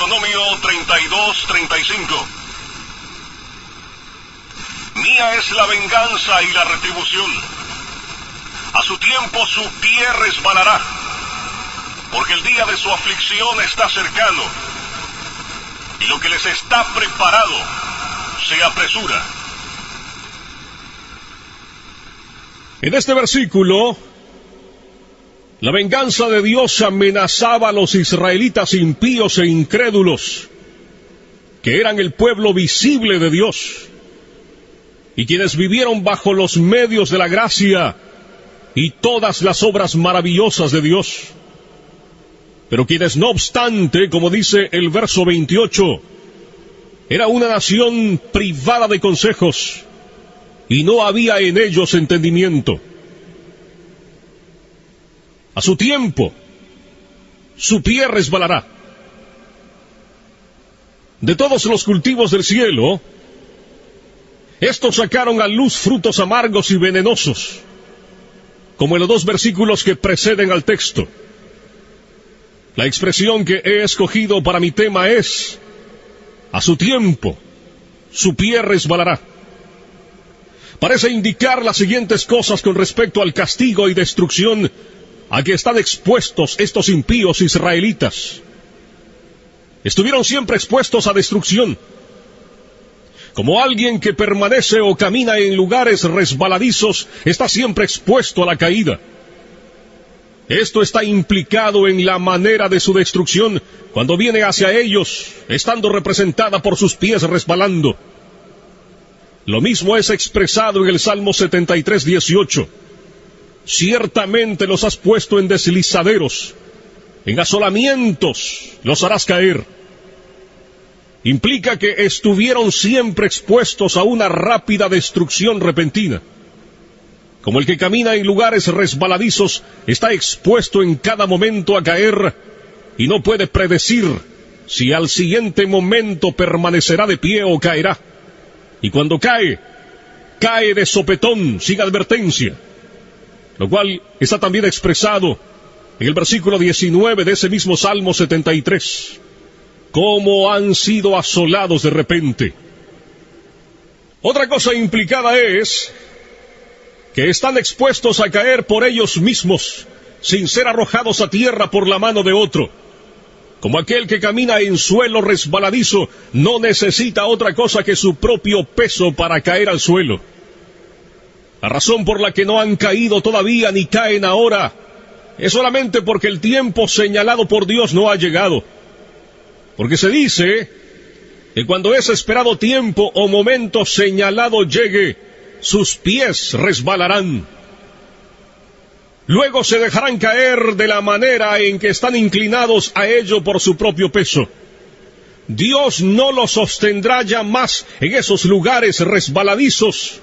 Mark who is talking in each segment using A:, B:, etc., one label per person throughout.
A: Deuteronomio 32:35. Mía es la venganza y la retribución. A su tiempo su pie resbalará, porque el día de su aflicción está cercano, y lo que les está preparado se apresura.
B: En este versículo, la venganza de Dios amenazaba a los israelitas impíos e incrédulos, que eran el pueblo visible de Dios, y quienes vivieron bajo los medios de la gracia y todas las obras maravillosas de Dios. Pero quienes, no obstante, como dice el verso 28, era una nación privada de consejos, y no había en ellos entendimiento. A su tiempo, su pie resbalará. De todos los cultivos del cielo, estos sacaron a luz frutos amargos y venenosos, como en los 2 versículos que preceden al texto. La expresión que he escogido para mi tema es: a su tiempo, su pie resbalará. Parece indicar las siguientes cosas con respecto al castigo y destrucción a que están expuestos estos impíos israelitas. Estuvieron siempre expuestos a destrucción. Como alguien que permanece o camina en lugares resbaladizos, está siempre expuesto a la caída. Esto está implicado en la manera de su destrucción cuando viene hacia ellos, estando representada por sus pies resbalando. Lo mismo es expresado en el Salmo 73:18. Ciertamente los has puesto en deslizaderos, en asolamientos los harás caer. Implica que estuvieron siempre expuestos a una rápida destrucción repentina. Como el que camina en lugares resbaladizos está expuesto en cada momento a caer y no puede predecir si al siguiente momento permanecerá de pie o caerá. Y cuando cae, cae de sopetón, sin advertencia. Lo cual está también expresado en el versículo 19 de ese mismo Salmo 73. Cómo han sido asolados de repente. Otra cosa implicada es que están expuestos a caer por ellos mismos, sin ser arrojados a tierra por la mano de otro. Como aquel que camina en suelo resbaladizo no necesita otra cosa que su propio peso para caer al suelo. La razón por la que no han caído todavía ni caen ahora es solamente porque el tiempo señalado por Dios no ha llegado. Porque se dice que cuando ese esperado tiempo o momento señalado llegue, sus pies resbalarán. Luego se dejarán caer de la manera en que están inclinados a ello por su propio peso. Dios no los sostendrá ya más en esos lugares resbaladizos,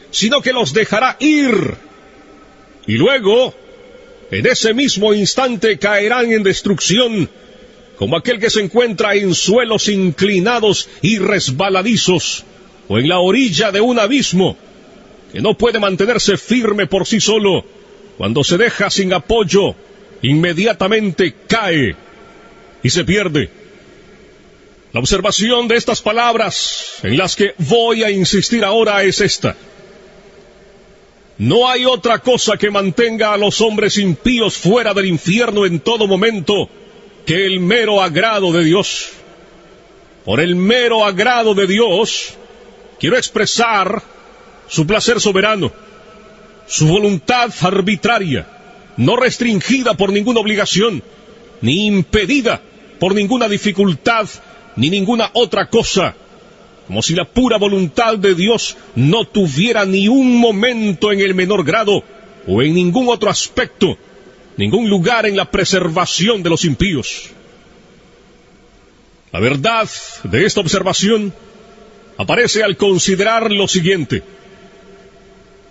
B: sino que los dejará ir. Y luego, en ese mismo instante caerán en destrucción, como aquel que se encuentra en suelos inclinados y resbaladizos, o en la orilla de un abismo, que no puede mantenerse firme por sí solo. Cuando se deja sin apoyo, inmediatamente cae y se pierde. La observación de estas palabras, en las que voy a insistir ahora, es esta: no hay otra cosa que mantenga a los hombres impíos fuera del infierno en todo momento que el mero agrado de Dios. Por el mero agrado de Dios, quiero expresar su placer soberano, su voluntad arbitraria, no restringida por ninguna obligación, ni impedida por ninguna dificultad, ni ninguna otra cosa, como si la pura voluntad de Dios no tuviera ni un momento en el menor grado, o en ningún otro aspecto, ningún lugar en la preservación de los impíos. La verdad de esta observación aparece al considerar lo siguiente: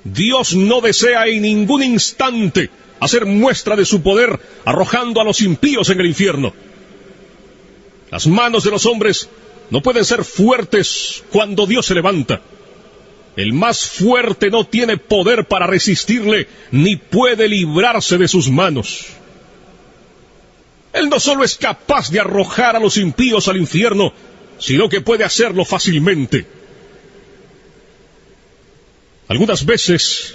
B: Dios no desea en ningún instante hacer muestra de su poder arrojando a los impíos en el infierno. Las manos de los hombres no pueden ser fuertes cuando Dios se levanta. El más fuerte no tiene poder para resistirle, ni puede librarse de sus manos. Él no solo es capaz de arrojar a los impíos al infierno, sino que puede hacerlo fácilmente. Algunas veces,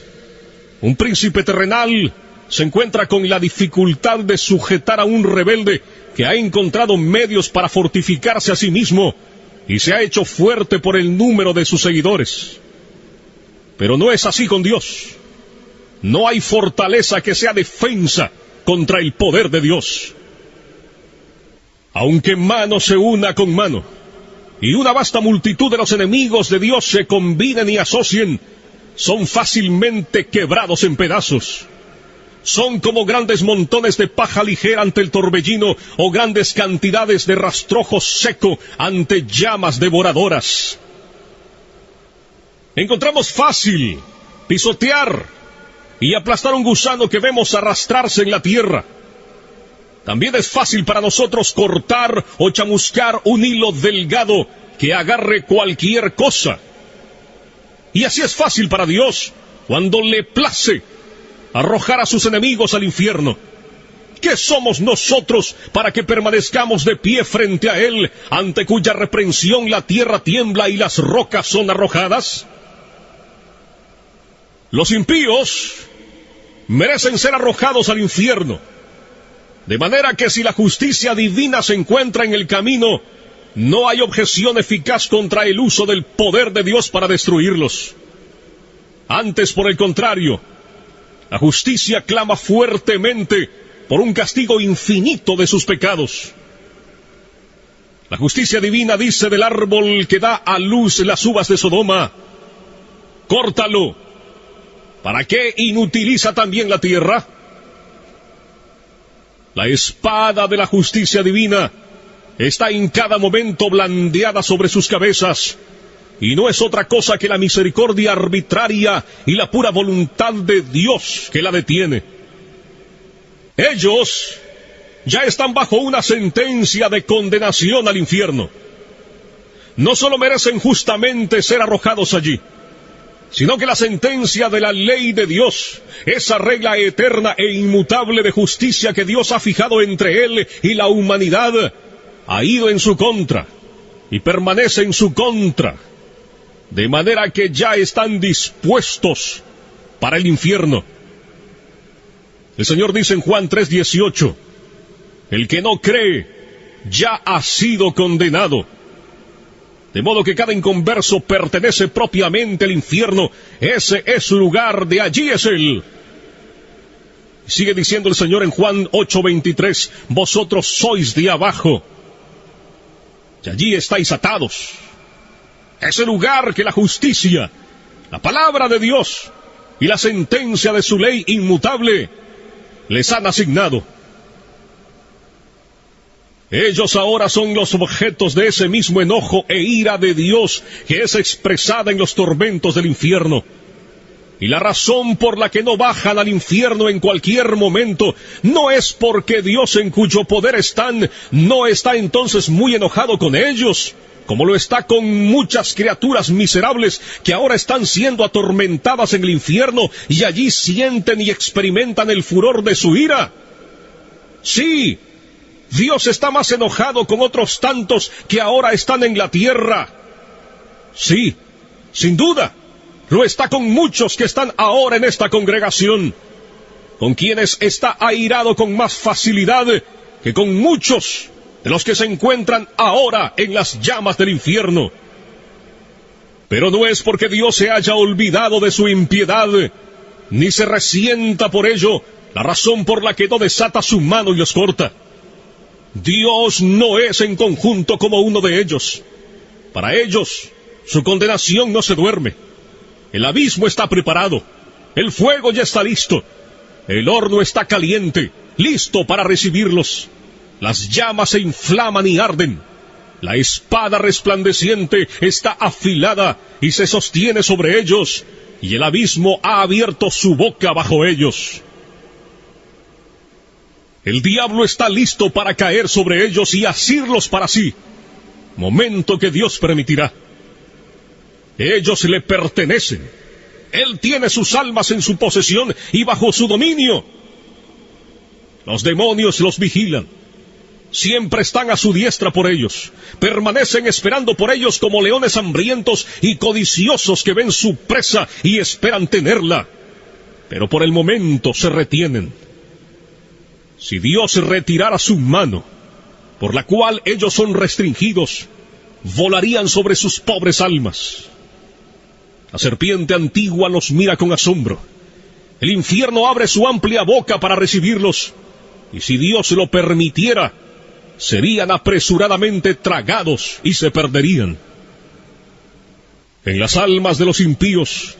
B: un príncipe terrenal se encuentra con la dificultad de sujetar a un rebelde que ha encontrado medios para fortificarse a sí mismo y se ha hecho fuerte por el número de sus seguidores. Pero no es así con Dios. No hay fortaleza que sea defensa contra el poder de Dios. Aunque mano se una con mano, y una vasta multitud de los enemigos de Dios se combinen y asocien, son fácilmente quebrados en pedazos. Son como grandes montones de paja ligera ante el torbellino, o grandes cantidades de rastrojo seco ante llamas devoradoras. Encontramos fácil pisotear y aplastar un gusano que vemos arrastrarse en la tierra. También es fácil para nosotros cortar o chamuscar un hilo delgado que agarre cualquier cosa. Y así es fácil para Dios, cuando le place arrojar a sus enemigos al infierno. ¿Qué somos nosotros para que permanezcamos de pie frente a Él, ante cuya reprensión la tierra tiembla y las rocas son arrojadas? Los impíos merecen ser arrojados al infierno, de manera que si la justicia divina se encuentra en el camino, no hay objeción eficaz contra el uso del poder de Dios para destruirlos. Antes, por el contrario, la justicia clama fuertemente por un castigo infinito de sus pecados. La justicia divina dice del árbol que da a luz las uvas de Sodoma: córtalo. ¿Para qué inutiliza también la tierra? La espada de la justicia divina está en cada momento blandeada sobre sus cabezas, y no es otra cosa que la misericordia arbitraria y la pura voluntad de Dios que la detiene. Ellos ya están bajo una sentencia de condenación al infierno. No solo merecen justamente ser arrojados allí, sino que la sentencia de la ley de Dios, esa regla eterna e inmutable de justicia que Dios ha fijado entre Él y la humanidad, ha ido en su contra y permanece en su contra, de manera que ya están dispuestos para el infierno. El Señor dice en Juan 3:18, el que no cree ya ha sido condenado. De modo que cada inconverso pertenece propiamente al infierno. Ese es su lugar, de allí es Él. Sigue diciendo el Señor en Juan 8:23, vosotros sois de abajo, y allí estáis atados. Ese lugar que la justicia, la palabra de Dios y la sentencia de su ley inmutable les han asignado. Ellos ahora son los objetos de ese mismo enojo e ira de Dios que es expresada en los tormentos del infierno. Y la razón por la que no bajan al infierno en cualquier momento no es porque Dios, en cuyo poder están, no está entonces muy enojado con ellos, como lo está con muchas criaturas miserables que ahora están siendo atormentadas en el infierno y allí sienten y experimentan el furor de su ira. Sí, Dios está más enojado con otros tantos que ahora están en la tierra. Sí, sin duda, lo está con muchos que están ahora en esta congregación, con quienes está airado con más facilidad que con muchos de los que se encuentran ahora en las llamas del infierno. Pero no es porque Dios se haya olvidado de su impiedad, ni se resienta por ello, la razón por la que no desata su mano y los corta. Dios no es en conjunto como uno de ellos. Para ellos, su condenación no se duerme. El abismo está preparado, el fuego ya está listo, el horno está caliente, listo para recibirlos. Las llamas se inflaman y arden. La espada resplandeciente está afilada y se sostiene sobre ellos, y el abismo ha abierto su boca bajo ellos. El diablo está listo para caer sobre ellos y asirlos para sí, momento que Dios permitirá. Ellos le pertenecen. Él tiene sus almas en su posesión y bajo su dominio. Los demonios los vigilan, siempre están a su diestra por ellos, permanecen esperando por ellos como leones hambrientos y codiciosos que ven su presa y esperan tenerla, pero por el momento se retienen. Si Dios retirara su mano, por la cual ellos son restringidos, volarían sobre sus pobres almas. La serpiente antigua los mira con asombro. El infierno abre su amplia boca para recibirlos, y si Dios lo permitiera, serían apresuradamente tragados y se perderían. En las almas de los impíos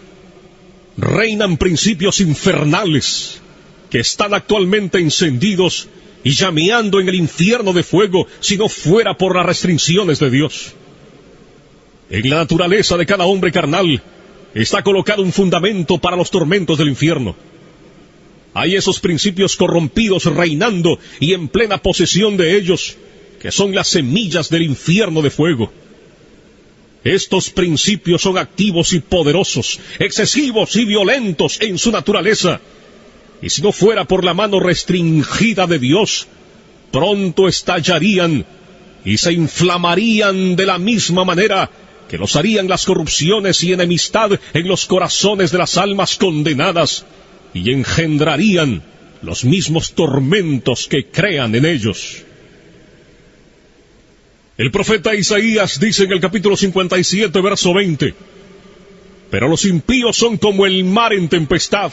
B: reinan principios infernales que están actualmente encendidos y llameando en el infierno de fuego si no fuera por las restricciones de Dios. En la naturaleza de cada hombre carnal está colocado un fundamento para los tormentos del infierno. Hay esos principios corrompidos reinando y en plena posesión de ellos, que son las semillas del infierno de fuego. Estos principios son activos y poderosos, excesivos y violentos en su naturaleza, y si no fuera por la mano restringida de Dios, pronto estallarían y se inflamarían de la misma manera que los harían las corrupciones y enemistad en los corazones de las almas condenadas, y engendrarían los mismos tormentos que crean en ellos. El profeta Isaías dice en el capítulo 57, verso 20, pero los impíos son como el mar en tempestad,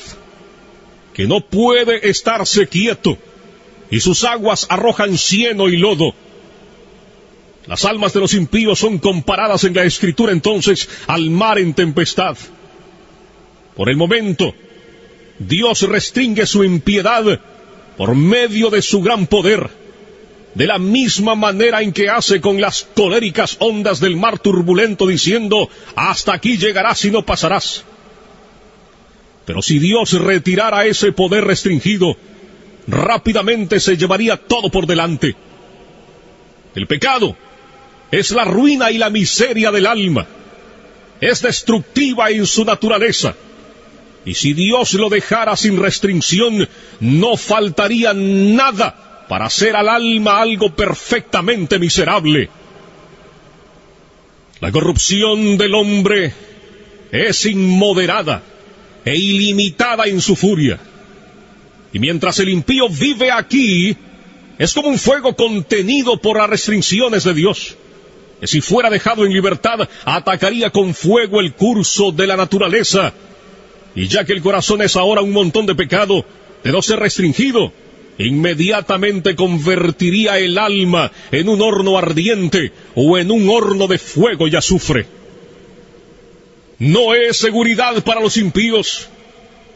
B: que no puede estarse quieto, y sus aguas arrojan cieno y lodo. Las almas de los impíos son comparadas en la Escritura entonces al mar en tempestad. Por el momento, Dios restringe su impiedad por medio de su gran poder, de la misma manera en que hace con las coléricas ondas del mar turbulento, diciendo, hasta aquí llegarás y no pasarás. Pero si Dios retirara ese poder restringido, rápidamente se llevaría todo por delante. El pecado es la ruina y la miseria del alma. Es destructiva en su naturaleza. Y si Dios lo dejara sin restricción, no faltaría nada para hacer al alma algo perfectamente miserable. La corrupción del hombre es inmoderada e ilimitada en su furia. Y mientras el impío vive aquí, es como un fuego contenido por las restricciones de Dios, que si fuera dejado en libertad, atacaría con fuego el curso de la naturaleza. Y ya que el corazón es ahora un montón de pecado, de no ser restringido, inmediatamente convertiría el alma en un horno ardiente o en un horno de fuego y azufre. No es seguridad para los impíos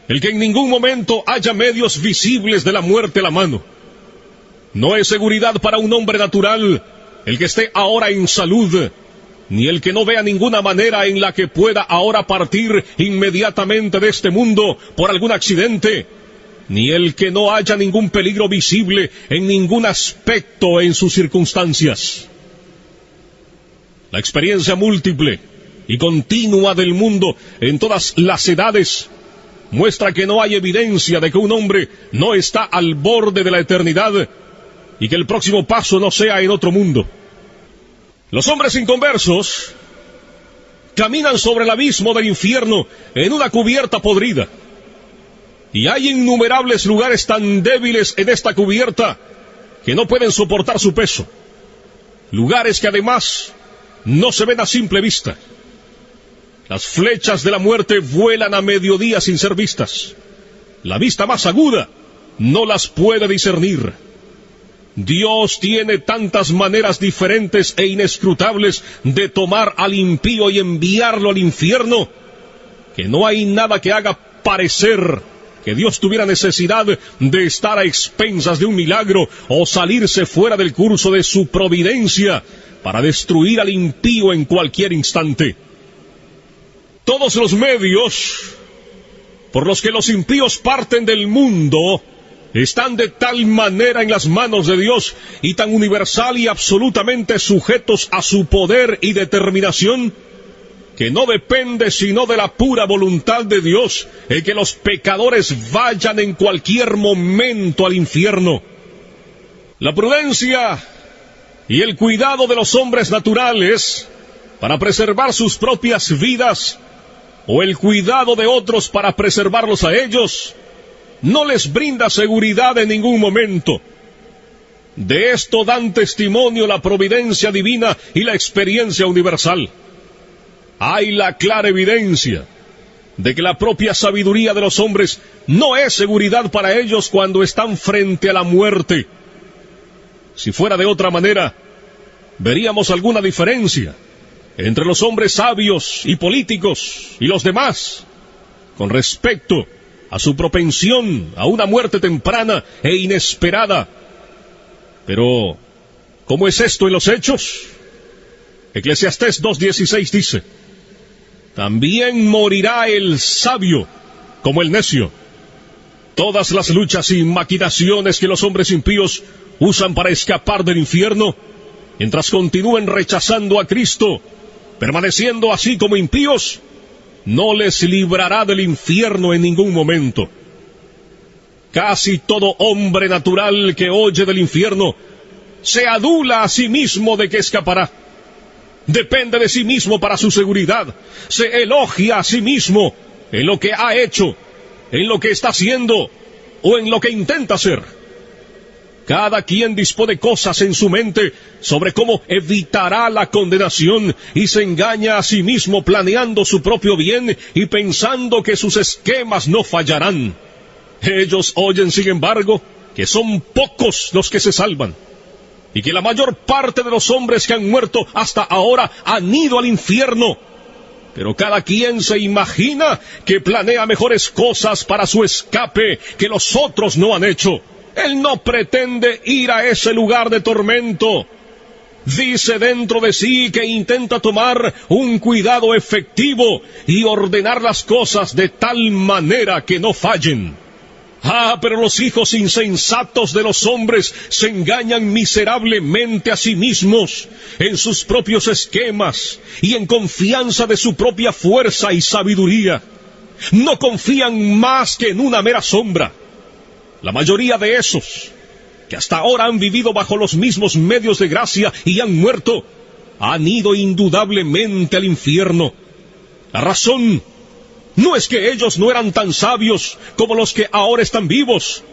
B: el que en ningún momento haya medios visibles de la muerte a la mano. No es seguridad para un hombre natural el que esté ahora en salud, ni el que no vea ninguna manera en la que pueda ahora partir inmediatamente de este mundo por algún accidente, ni el que no haya ningún peligro visible en ningún aspecto en sus circunstancias. La experiencia múltiple y continua del mundo en todas las edades muestra que no hay evidencia de que un hombre no está al borde de la eternidad y que el próximo paso no sea en otro mundo. Los hombres inconversos caminan sobre el abismo del infierno en una cubierta podrida. Y hay innumerables lugares tan débiles en esta cubierta que no pueden soportar su peso. Lugares que además no se ven a simple vista. Las flechas de la muerte vuelan a mediodía sin ser vistas. La vista más aguda no las puede discernir. Dios tiene tantas maneras diferentes e inescrutables de tomar al impío y enviarlo al infierno, que no hay nada que haga parecer que Dios tuviera necesidad de estar a expensas de un milagro o salirse fuera del curso de su providencia para destruir al impío en cualquier instante. Todos los medios por los que los impíos parten del mundo están de tal manera en las manos de Dios y tan universal y absolutamente sujetos a su poder y determinación, que no depende sino de la pura voluntad de Dios el que los pecadores vayan en cualquier momento al infierno. La prudencia y el cuidado de los hombres naturales para preservar sus propias vidas, o el cuidado de otros para preservarlos a ellos, no les brinda seguridad en ningún momento. De esto dan testimonio la providencia divina y la experiencia universal. Hay la clara evidencia de que la propia sabiduría de los hombres no es seguridad para ellos cuando están frente a la muerte. Si fuera de otra manera, veríamos alguna diferencia entre los hombres sabios y políticos y los demás con respecto a su propensión a una muerte temprana e inesperada. Pero, ¿cómo es esto en los hechos? Eclesiastés 2:16 dice: también morirá el sabio como el necio. Todas las luchas y maquinaciones que los hombres impíos usan para escapar del infierno, mientras continúen rechazando a Cristo, permaneciendo así como impíos, no les librará del infierno en ningún momento. Casi todo hombre natural que oye del infierno se adula a sí mismo de que escapará. Depende de sí mismo para su seguridad. Se elogia a sí mismo en lo que ha hecho, en lo que está haciendo o en lo que intenta hacer. Cada quien dispone cosas en su mente sobre cómo evitará la condenación y se engaña a sí mismo planeando su propio bien y pensando que sus esquemas no fallarán. Ellos oyen, sin embargo, que son pocos los que se salvan y que la mayor parte de los hombres que han muerto hasta ahora han ido al infierno. Pero cada quien se imagina que planea mejores cosas para su escape que los otros no han hecho. Él no pretende ir a ese lugar de tormento. Dice dentro de sí que intenta tomar un cuidado efectivo y ordenar las cosas de tal manera que no fallen. Pero los hijos insensatos de los hombres se engañan miserablemente a sí mismos en sus propios esquemas y en confianza de su propia fuerza y sabiduría. No confían más que en una mera sombra. La mayoría de esos, que hasta ahora han vivido bajo los mismos medios de gracia y han muerto, han ido indudablemente al infierno. La razón no es que ellos no eran tan sabios como los que ahora están vivos.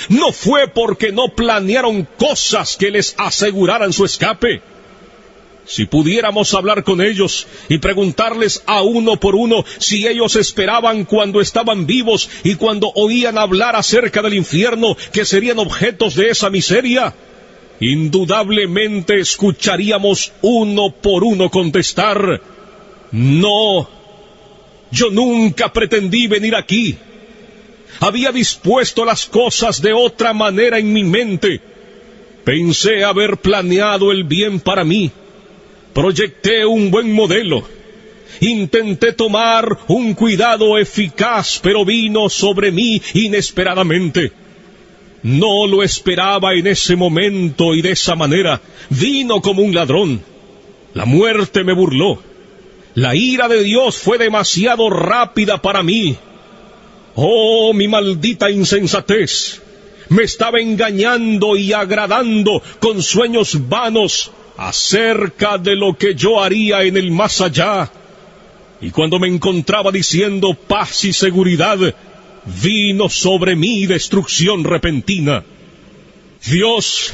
B: No fue porque no planearon cosas que les aseguraran su escape. Si pudiéramos hablar con ellos y preguntarles a uno por uno si ellos esperaban cuando estaban vivos y cuando oían hablar acerca del infierno que serían objetos de esa miseria, indudablemente escucharíamos uno por uno contestar: no, yo nunca pretendí venir aquí. Había dispuesto las cosas de otra manera en mi mente. Pensé haber planeado el bien para mí. Proyecté un buen modelo. Intenté tomar un cuidado eficaz, pero vino sobre mí inesperadamente. No lo esperaba en ese momento y de esa manera. Vino como un ladrón. La muerte me burló. La ira de Dios fue demasiado rápida para mí. Oh, mi maldita insensatez. Me estaba engañando y agradando con sueños vanos acerca de lo que yo haría en el más allá. Y cuando me encontraba diciendo paz y seguridad, vino sobre mí destrucción repentina. Dios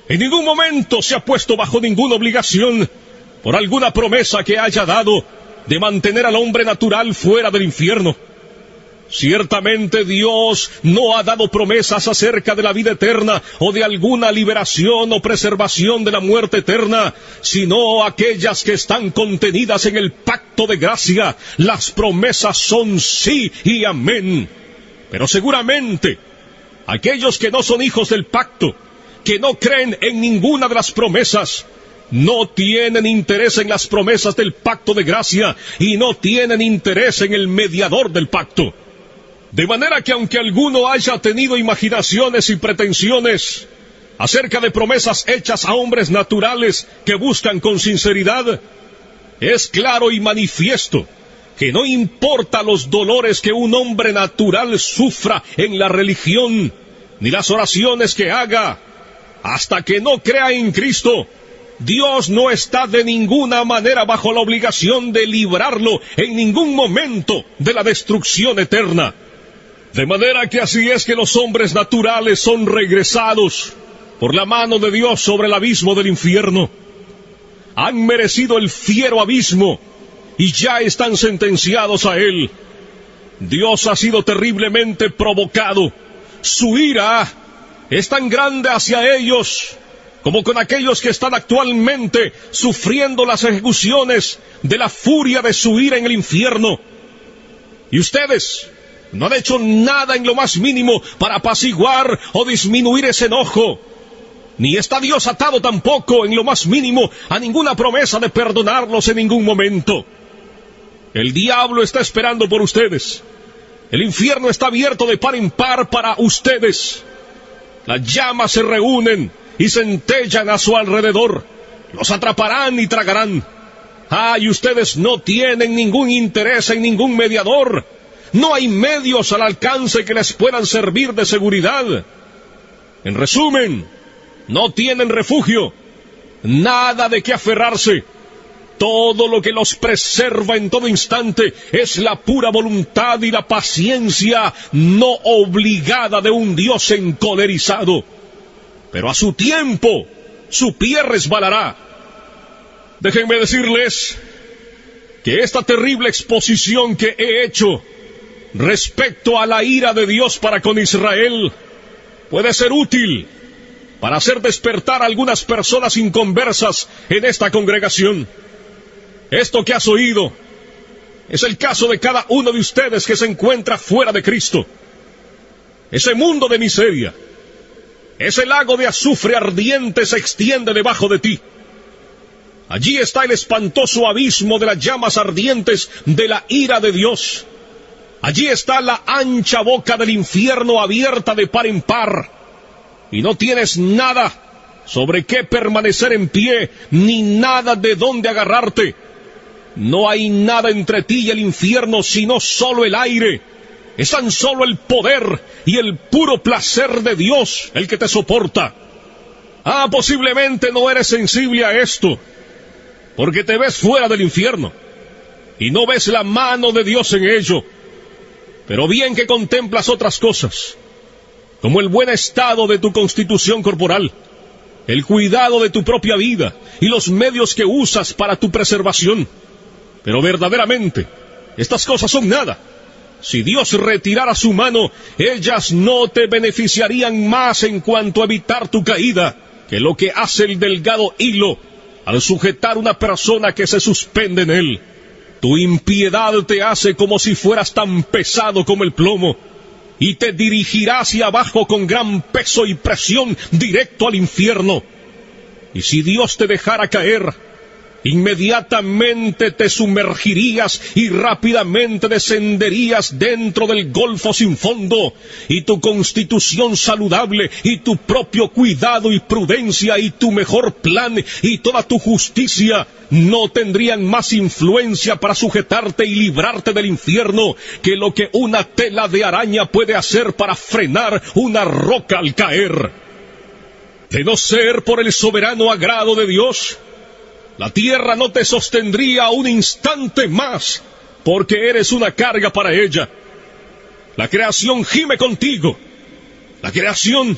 B: en ningún momento se ha puesto bajo ninguna obligación por alguna promesa que haya dado de mantener al hombre natural fuera del infierno. Ciertamente Dios no ha dado promesas acerca de la vida eterna o de alguna liberación o preservación de la muerte eterna, sino aquellas que están contenidas en el pacto de gracia. Las promesas son sí y amén. Pero seguramente aquellos que no son hijos del pacto, que no creen en ninguna de las promesas, no tienen interés en las promesas del pacto de gracia y no tienen interés en el mediador del pacto. De manera que aunque alguno haya tenido imaginaciones y pretensiones acerca de promesas hechas a hombres naturales que buscan con sinceridad, es claro y manifiesto que no importa los dolores que un hombre natural sufra en la religión, ni las oraciones que haga, Hasta que no crea en Cristo, Dios no está de ninguna manera bajo la obligación de librarlo en ningún momento de la destrucción eterna. De manera que así es que los hombres naturales son regresados por la mano de Dios sobre el abismo del infierno. Han merecido el fiero abismo y ya están sentenciados a él. Dios ha sido terriblemente provocado. Su ira es tan grande hacia ellos como con aquellos que están actualmente sufriendo las ejecuciones de la furia de su ira en el infierno. Y ustedes no han hecho nada en lo más mínimo para apaciguar o disminuir ese enojo. Ni está Dios atado tampoco en lo más mínimo a ninguna promesa de perdonarlos en ningún momento. El diablo está esperando por ustedes. El infierno está abierto de par en par para ustedes. Las llamas se reúnen y centellan a su alrededor. Los atraparán y tragarán. Y ustedes no tienen ningún interés en ningún mediador. No hay medios al alcance que les puedan servir de seguridad. En resumen, no tienen refugio, nada de qué aferrarse. Todo lo que los preserva en todo instante es la pura voluntad y la paciencia no obligada de un Dios encolerizado. Pero a su tiempo, su pie resbalará. Déjenme decirles que esta terrible exposición que he hecho respecto a la ira de Dios para con Israel puede ser útil para hacer despertar a algunas personas inconversas en esta congregación. Esto que has oído es el caso de cada uno de ustedes que se encuentra fuera de Cristo. Ese mundo de miseria, ese lago de azufre ardiente se extiende debajo de ti. Allí está el espantoso abismo de las llamas ardientes de la ira de Dios. Allí está la ancha boca del infierno abierta de par en par. Y no tienes nada sobre qué permanecer en pie, ni nada de dónde agarrarte. No hay nada entre ti y el infierno, sino solo el aire. Es tan solo el poder y el puro placer de Dios el que te soporta. Posiblemente no eres sensible a esto, porque te ves fuera del infierno y no ves la mano de Dios en ello. Pero bien que contemplas otras cosas, como el buen estado de tu constitución corporal, el cuidado de tu propia vida y los medios que usas para tu preservación. Pero verdaderamente, estas cosas son nada. Si Dios retirara su mano, ellas no te beneficiarían más en cuanto a evitar tu caída, que lo que hace el delgado hilo al sujetar una persona que se suspende en él. Tu impiedad te hace como si fueras tan pesado como el plomo, y te dirigirá hacia abajo con gran peso y presión directo al infierno. Y si Dios te dejara caer, inmediatamente te sumergirías y rápidamente descenderías dentro del golfo sin fondo, y tu constitución saludable, y tu propio cuidado y prudencia, y tu mejor plan, y toda tu justicia, no tendrían más influencia para sujetarte y librarte del infierno que lo que una tela de araña puede hacer para frenar una roca al caer. De no ser por el soberano agrado de Dios, la tierra no te sostendría un instante más, porque eres una carga para ella. La creación gime contigo. La creación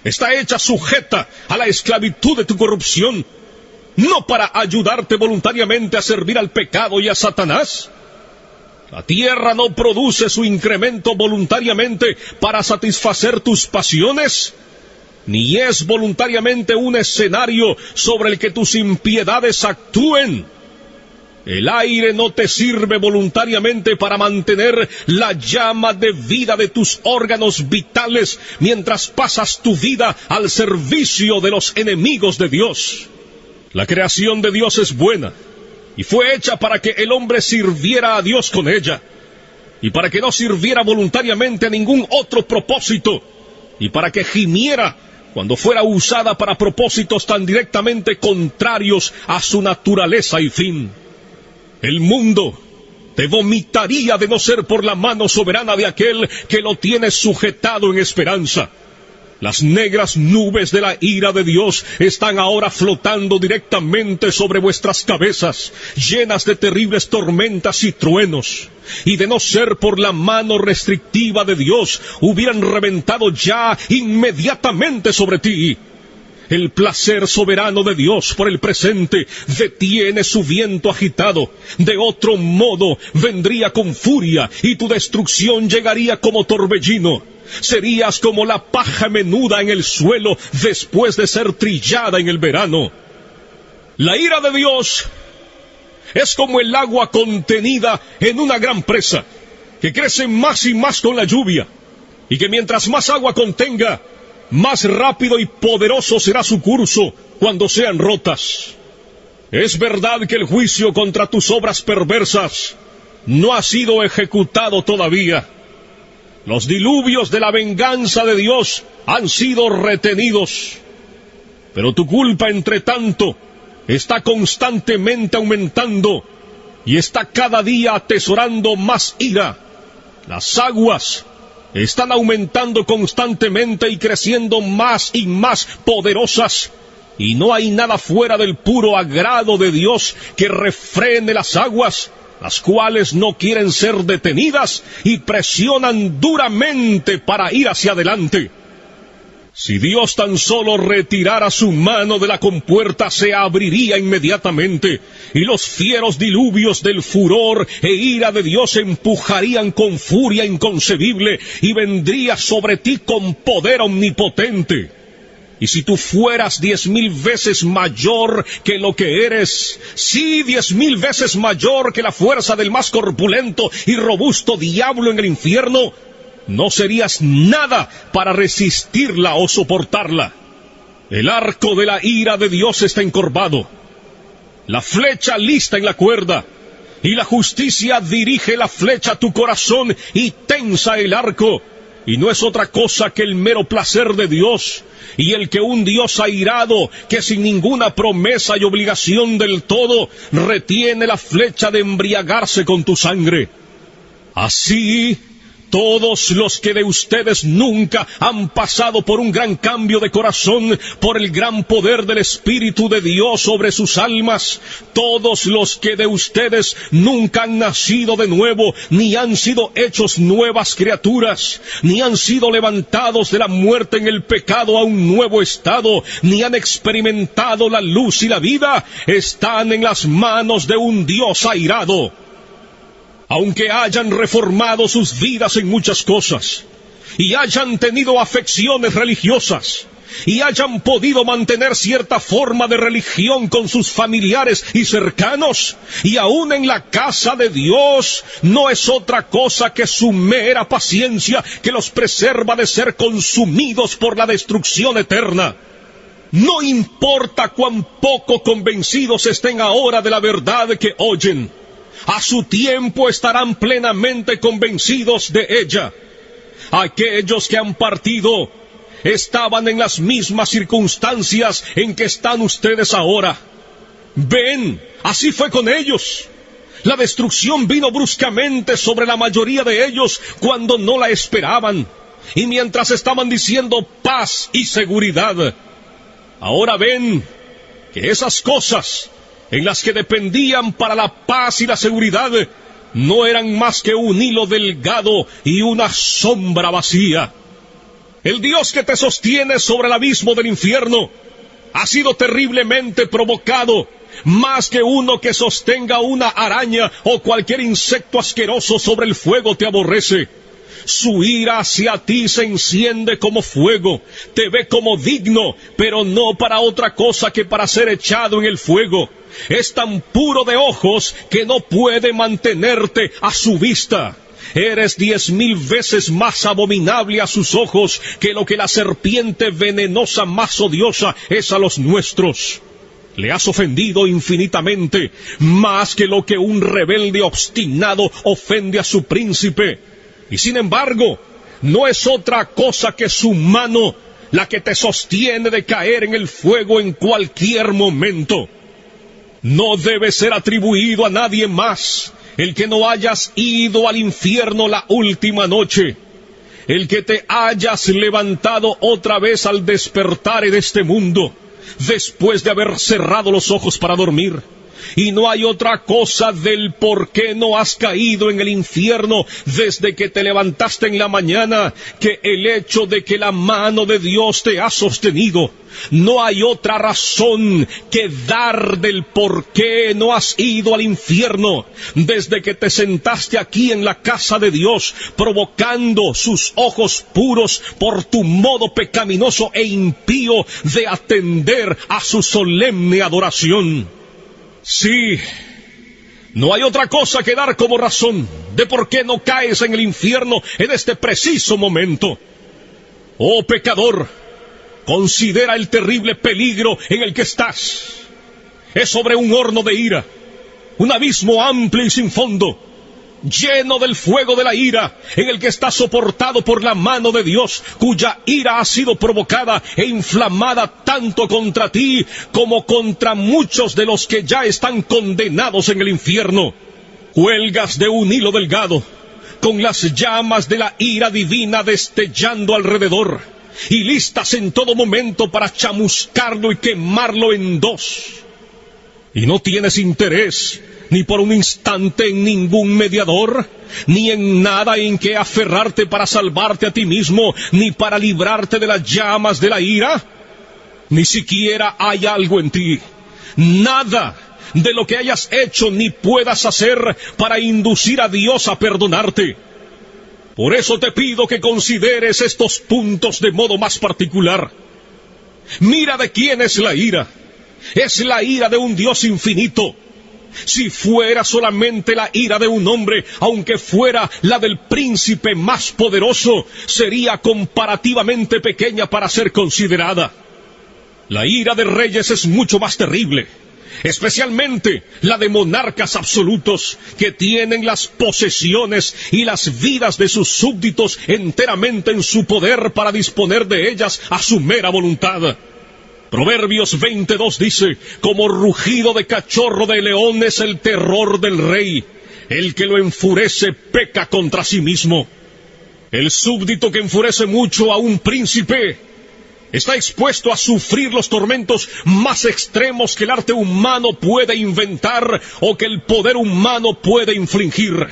B: está hecha sujeta a la esclavitud de tu corrupción, no para ayudarte voluntariamente a servir al pecado y a Satanás. La tierra no produce su incremento voluntariamente para satisfacer tus pasiones, ni es voluntariamente un escenario sobre el que tus impiedades actúen. El aire no te sirve voluntariamente para mantener la llama de vida de tus órganos vitales mientras pasas tu vida al servicio de los enemigos de Dios. La creación de Dios es buena y fue hecha para que el hombre sirviera a Dios con ella, y para que no sirviera voluntariamente a ningún otro propósito, y para que gimiera cuando fuera usada para propósitos tan directamente contrarios a su naturaleza y fin. El mundo te vomitaría de no ser por la mano soberana de aquel que lo tiene sujetado en esperanza. Las negras nubes de la ira de Dios están ahora flotando directamente sobre vuestras cabezas, llenas de terribles tormentas y truenos. Y de no ser por la mano restrictiva de Dios, hubieran reventado ya inmediatamente sobre ti. El placer soberano de Dios por el presente detiene su viento agitado. De otro modo vendría con furia y tu destrucción llegaría como torbellino. Serías como la paja menuda en el suelo después de ser trillada en el verano. La ira de Dios es como el agua contenida en una gran presa, que crece más y más con la lluvia, y que mientras más agua contenga, más rápido y poderoso será su curso cuando sean rotas. Es verdad que el juicio contra tus obras perversas no ha sido ejecutado todavía. Los diluvios de la venganza de Dios han sido retenidos. Pero tu culpa, entre tanto, está constantemente aumentando y está cada día atesorando más ira. Las aguas están aumentando constantemente y creciendo más y más poderosas. Y no hay nada fuera del puro agrado de Dios que refrene las aguas, las cuales no quieren ser detenidas y presionan duramente para ir hacia adelante. Si Dios tan solo retirara su mano de la compuerta, se abriría inmediatamente, y los fieros diluvios del furor e ira de Dios empujarían con furia inconcebible, y vendría sobre ti con poder omnipotente. Y si tú fueras 10,000 veces mayor que lo que eres, sí, 10,000 veces mayor que la fuerza del más corpulento y robusto diablo en el infierno, no serías nada para resistirla o soportarla. El arco de la ira de Dios está encorvado, la flecha lista en la cuerda, y la justicia dirige la flecha a tu corazón y tensa el arco, y no es otra cosa que el mero placer de Dios, y el que un Dios airado, que sin ninguna promesa y obligación del todo, retiene la flecha de embriagarse con tu sangre. Así, todos los que de ustedes nunca han pasado por un gran cambio de corazón, por el gran poder del Espíritu de Dios sobre sus almas, todos los que de ustedes nunca han nacido de nuevo, ni han sido hechos nuevas criaturas, ni han sido levantados de la muerte en el pecado a un nuevo estado, ni han experimentado la luz y la vida, están en las manos de un Dios airado. Aunque hayan reformado sus vidas en muchas cosas, y hayan tenido afecciones religiosas, y hayan podido mantener cierta forma de religión con sus familiares y cercanos, y aún en la casa de Dios, no es otra cosa que su mera paciencia que los preserva de ser consumidos por la destrucción eterna. No importa cuán poco convencidos estén ahora de la verdad que oyen, a su tiempo estarán plenamente convencidos de ella. Aquellos que han partido estaban en las mismas circunstancias en que están ustedes ahora. Ven, así fue con ellos. La destrucción vino bruscamente sobre la mayoría de ellos cuando no la esperaban, y mientras estaban diciendo paz y seguridad. Ahora ven que esas cosas en las que dependían para la paz y la seguridad, no eran más que un hilo delgado y una sombra vacía. El Dios que te sostiene sobre el abismo del infierno ha sido terriblemente provocado, más que uno que sostenga una araña o cualquier insecto asqueroso sobre el fuego te aborrece. Su ira hacia ti se enciende como fuego, te ve como digno, pero no para otra cosa que para ser echado en el fuego. Es tan puro de ojos que no puede mantenerte a su vista. Eres 10,000 veces más abominable a sus ojos que lo que la serpiente venenosa más odiosa es a los nuestros. Le has ofendido infinitamente, más que lo que un rebelde obstinado ofende a su príncipe. Y sin embargo, no es otra cosa que su mano la que te sostiene de caer en el fuego en cualquier momento. No debe ser atribuido a nadie más el que no hayas ido al infierno la última noche. el que te hayas levantado otra vez al despertar en este mundo, después de haber cerrado los ojos para dormir. Y no hay otra cosa del por qué no has caído en el infierno desde que te levantaste en la mañana que el hecho de que la mano de Dios te ha sostenido. No hay otra razón que dar del por qué no has ido al infierno desde que te sentaste aquí en la casa de Dios, provocando sus ojos puros por tu modo pecaminoso e impío de atender a su solemne adoración. Sí, no hay otra cosa que dar como razón de por qué no caes en el infierno en este preciso momento. Oh pecador, considera el terrible peligro en el que estás. Es sobre un horno de ira, un abismo amplio y sin fondo, lleno del fuego de la ira, en el que está soportado por la mano de Dios, cuya ira ha sido provocada e inflamada tanto contra ti como contra muchos de los que ya están condenados en el infierno. Cuelgas de un hilo delgado, con las llamas de la ira divina destellando alrededor, y listas en todo momento para chamuscarlo y quemarlo en dos. Y no tienes interés ni por un instante en ningún mediador, ni en nada en que aferrarte para salvarte a ti mismo, ni para librarte de las llamas de la ira. Ni siquiera hay algo en ti, nada de lo que hayas hecho ni puedas hacer para inducir a Dios a perdonarte. Por eso te pido que consideres estos puntos de modo más particular. Mira de quién es la ira. Es la ira de un Dios infinito. Si fuera solamente la ira de un hombre, aunque fuera la del príncipe más poderoso, sería comparativamente pequeña para ser considerada. La ira de reyes es mucho más terrible, especialmente la de monarcas absolutos que tienen las posesiones y las vidas de sus súbditos enteramente en su poder para disponer de ellas a su mera voluntad. Proverbios 22 dice, como rugido de cachorro de león es el terror del rey. El que lo enfurece peca contra sí mismo. El súbdito que enfurece mucho a un príncipe está expuesto a sufrir los tormentos más extremos que el arte humano puede inventar o que el poder humano puede infligir.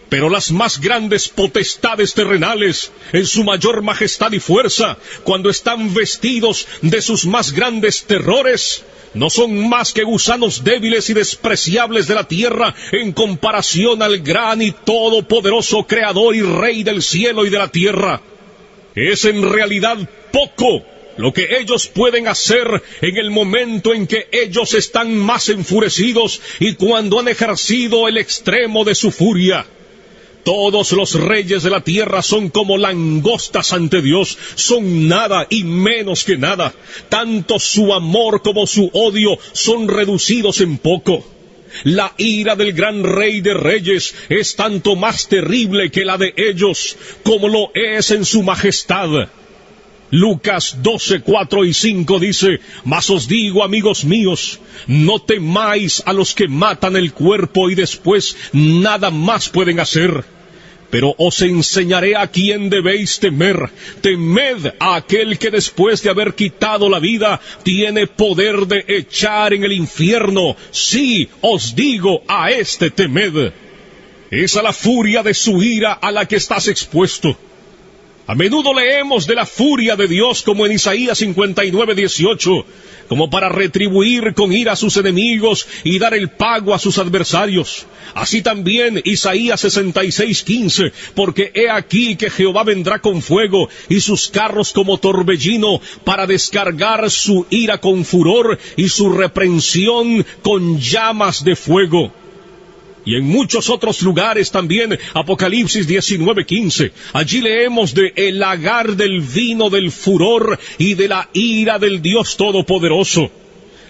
B: Pero las más grandes potestades terrenales, en su mayor majestad y fuerza, cuando están vestidos de sus más grandes terrores, no son más que gusanos débiles y despreciables de la tierra en comparación al gran y todopoderoso Creador y Rey del cielo y de la tierra. Es en realidad poco lo que ellos pueden hacer en el momento en que ellos están más enfurecidos y cuando han ejercido el extremo de su furia. Todos los reyes de la tierra son como langostas ante Dios, son nada y menos que nada. Tanto su amor como su odio son reducidos en poco. La ira del gran Rey de Reyes es tanto más terrible que la de ellos, como lo es en su majestad. Lucas 12, 4 y 5 dice, mas os digo, amigos míos, no temáis a los que matan el cuerpo y después nada más pueden hacer. Pero os enseñaré a quién debéis temer. Temed a aquel que después de haber quitado la vida, tiene poder de echar en el infierno. Sí, os digo, a este temed. Es a la furia de su ira a la que estás expuesto. A menudo leemos de la furia de Dios como en Isaías 59, 18, como para retribuir con ira a sus enemigos y dar el pago a sus adversarios. Así también Isaías 66, 15, porque he aquí que Jehová vendrá con fuego y sus carros como torbellino para descargar su ira con furor y su reprensión con llamas de fuego. Y en muchos otros lugares también, Apocalipsis 19:15, allí leemos de el lagar del vino del furor y de la ira del Dios Todopoderoso.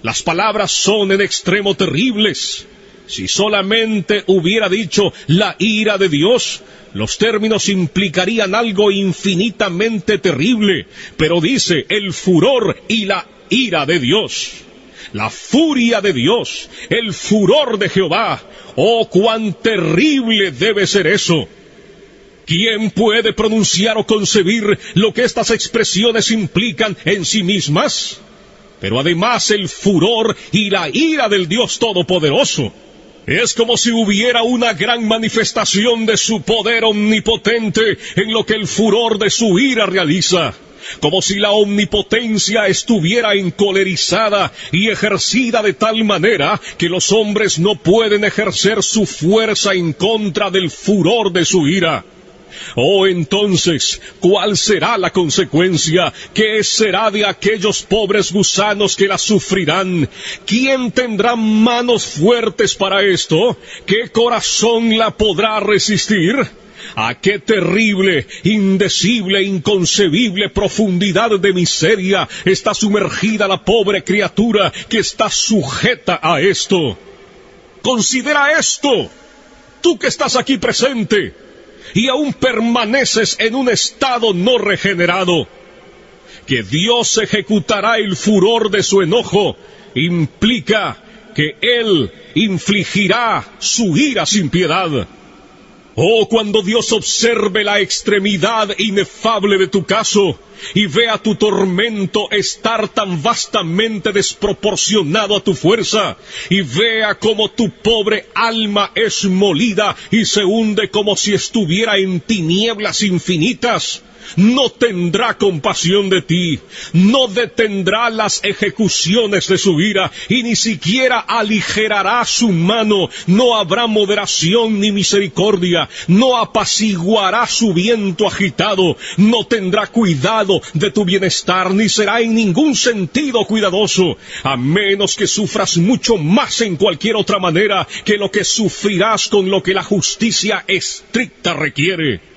B: Las palabras son en extremo terribles. Si solamente hubiera dicho la ira de Dios, los términos implicarían algo infinitamente terrible, pero dice el furor y la ira de Dios. La furia de Dios, el furor de Jehová. ¡Oh, cuán terrible debe ser eso! ¿Quién puede pronunciar o concebir lo que estas expresiones implican en sí mismas? Pero además el furor y la ira del Dios Todopoderoso es como si hubiera una gran manifestación de su poder omnipotente en lo que el furor de su ira realiza. Como si la omnipotencia estuviera encolerizada y ejercida de tal manera que los hombres no pueden ejercer su fuerza en contra del furor de su ira. Oh, entonces, ¿cuál será la consecuencia? ¿Qué será de aquellos pobres gusanos que la sufrirán? ¿Quién tendrá manos fuertes para esto? ¿Qué corazón la podrá resistir? ¿A qué terrible, indecible, inconcebible profundidad de miseria está sumergida la pobre criatura que está sujeta a esto? Considera esto, tú que estás aquí presente y aún permaneces en un estado no regenerado. Que Dios ejecutará el furor de su enojo implica que Él infligirá su ira sin piedad. Oh, cuando Dios observe la extremidad inefable de tu caso y vea tu tormento estar tan vastamente desproporcionado a tu fuerza, y vea cómo tu pobre alma es molida y se hunde como si estuviera en tinieblas infinitas, no tendrá compasión de ti, no detendrá las ejecuciones de su ira, y ni siquiera aligerará su mano. No habrá moderación ni misericordia, no apaciguará su viento agitado, no tendrá cuidado de tu bienestar, ni será en ningún sentido cuidadoso, a menos que sufras mucho más en cualquier otra manera que lo que sufrirás con lo que la justicia estricta requiere.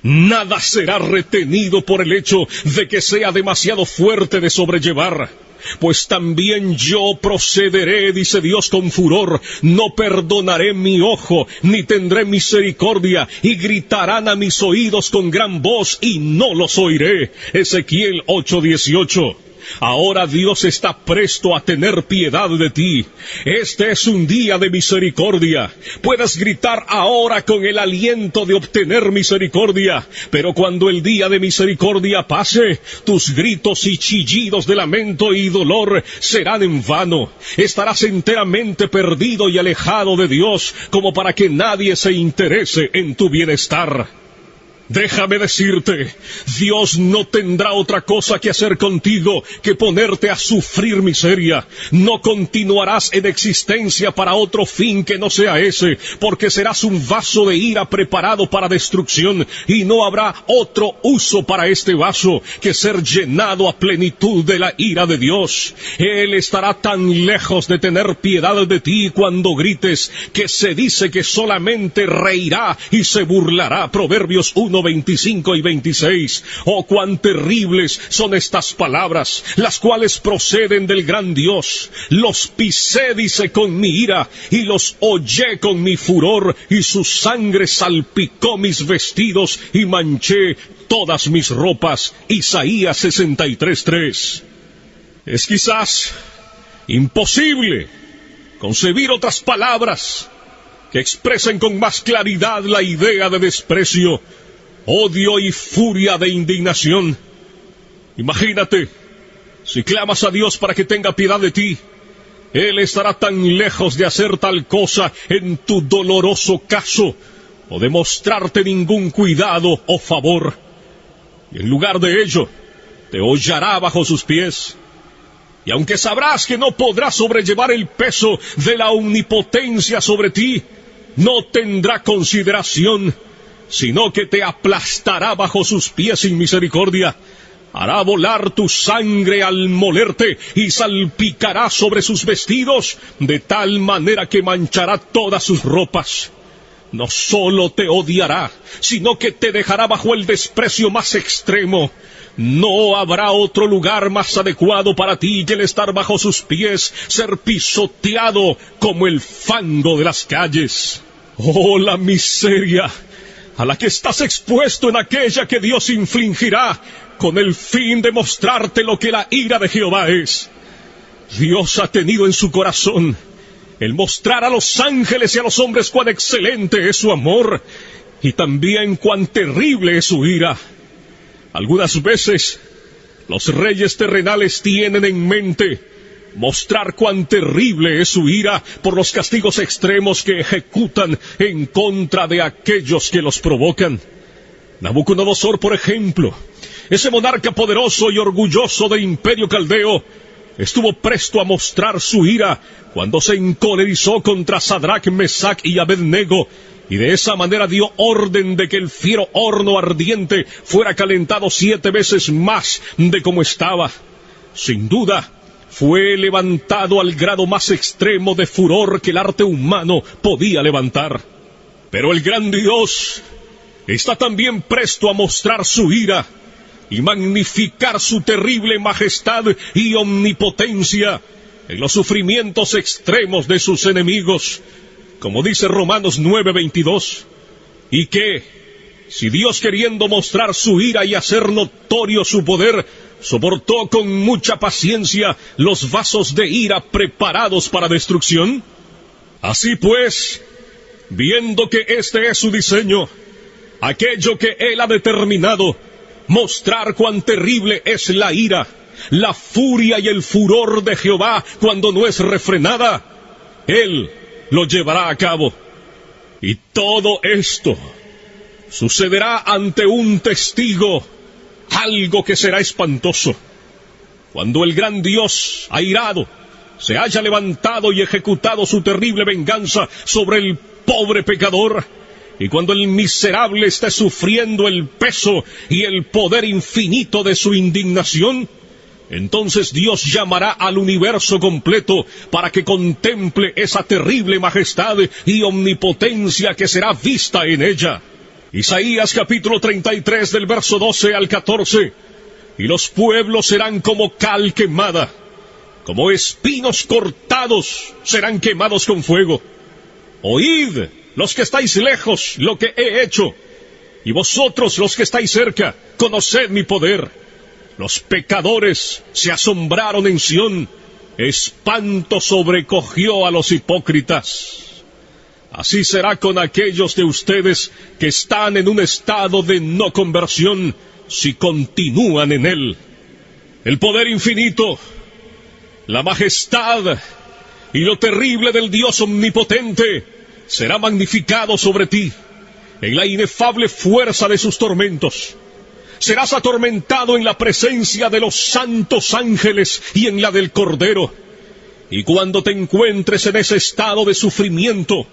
B: Nada será retenido por el hecho de que sea demasiado fuerte de sobrellevar. Pues también yo procederé, dice Dios con furor, no perdonaré mi ojo, ni tendré misericordia, y gritarán a mis oídos con gran voz, y no los oiré. Ezequiel 8:18. Ahora Dios está presto a tener piedad de ti. Este es un día de misericordia. Puedes gritar ahora con el aliento de obtener misericordia, pero cuando el día de misericordia pase, tus gritos y chillidos de lamento y dolor serán en vano. Estarás enteramente perdido y alejado de Dios, como para que nadie se interese en tu bienestar. Déjame decirte, Dios no tendrá otra cosa que hacer contigo que ponerte a sufrir miseria. No continuarás en existencia para otro fin que no sea ese, porque serás un vaso de ira preparado para destrucción, y no habrá otro uso para este vaso que ser llenado a plenitud de la ira de Dios. Él estará tan lejos de tener piedad de ti cuando grites, que se dice que solamente reirá y se burlará. Proverbios 1:25 y 26. Oh, cuán terribles son estas palabras, las cuales proceden del gran Dios. Los pisé, dice, con mi ira, y los hollé con mi furor, y su sangre salpicó mis vestidos y manché todas mis ropas. Isaías 63:3. Es quizás imposible concebir otras palabras que expresen con más claridad la idea de desprecio, odio y furia de indignación. Imagínate, si clamas a Dios para que tenga piedad de ti, Él estará tan lejos de hacer tal cosa en tu doloroso caso, o de mostrarte ningún cuidado o favor. Y en lugar de ello, te hollará bajo sus pies. Y aunque sabrás que no podrás sobrellevar el peso de la omnipotencia sobre ti, no tendrá consideración, sino que te aplastará bajo sus pies sin misericordia. Hará volar tu sangre al molerte y salpicará sobre sus vestidos, de tal manera que manchará todas sus ropas. No solo te odiará, sino que te dejará bajo el desprecio más extremo. No habrá otro lugar más adecuado para ti que el estar bajo sus pies, ser pisoteado como el fango de las calles. Oh, la miseria a la que estás expuesto en aquella que Dios infligirá con el fin de mostrarte lo que la ira de Jehová es. Dios ha tenido en su corazón el mostrar a los ángeles y a los hombres cuán excelente es su amor, y también cuán terrible es su ira. Algunas veces, los reyes terrenales tienen en mente mostrar cuán terrible es su ira por los castigos extremos que ejecutan en contra de aquellos que los provocan. Nabucodonosor, por ejemplo, ese monarca poderoso y orgulloso del imperio caldeo, estuvo presto a mostrar su ira cuando se encolerizó contra Sadrach, Mesach y Abednego, y de esa manera dio orden de que el fiero horno ardiente fuera calentado 7 veces más de como estaba. Sin duda, fue levantado al grado más extremo de furor que el arte humano podía levantar. Pero el gran Dios está también presto a mostrar su ira y magnificar su terrible majestad y omnipotencia en los sufrimientos extremos de sus enemigos, como dice Romanos 9:22, y que, si Dios, queriendo mostrar su ira y hacer notorio su poder, soportó con mucha paciencia los vasos de ira preparados para destrucción, así pues, viendo que este es su diseño, aquello que Él ha determinado, mostrar cuán terrible es la ira, la furia y el furor de Jehová cuando no es refrenada, Él lo llevará a cabo. Y todo esto sucederá ante un testigo, algo que será espantoso. Cuando el gran Dios, airado, se haya levantado y ejecutado su terrible venganza sobre el pobre pecador, y cuando el miserable esté sufriendo el peso y el poder infinito de su indignación, entonces Dios llamará al universo completo para que contemple esa terrible majestad y omnipotencia que será vista en ella. Isaías capítulo 33 del verso 12 al 14. Y los pueblos serán como cal quemada, como espinos cortados serán quemados con fuego. Oíd, los que estáis lejos, lo que he hecho, y vosotros los que estáis cerca, conoced mi poder. Los pecadores se asombraron en Sión, espanto sobrecogió a los hipócritas. Así será con aquellos de ustedes que están en un estado de no conversión, si continúan en él. El poder infinito, la majestad y lo terrible del Dios omnipotente será magnificado sobre ti, en la inefable fuerza de sus tormentos. Serás atormentado en la presencia de los santos ángeles y en la del Cordero. Y cuando te encuentres en ese estado de sufrimiento,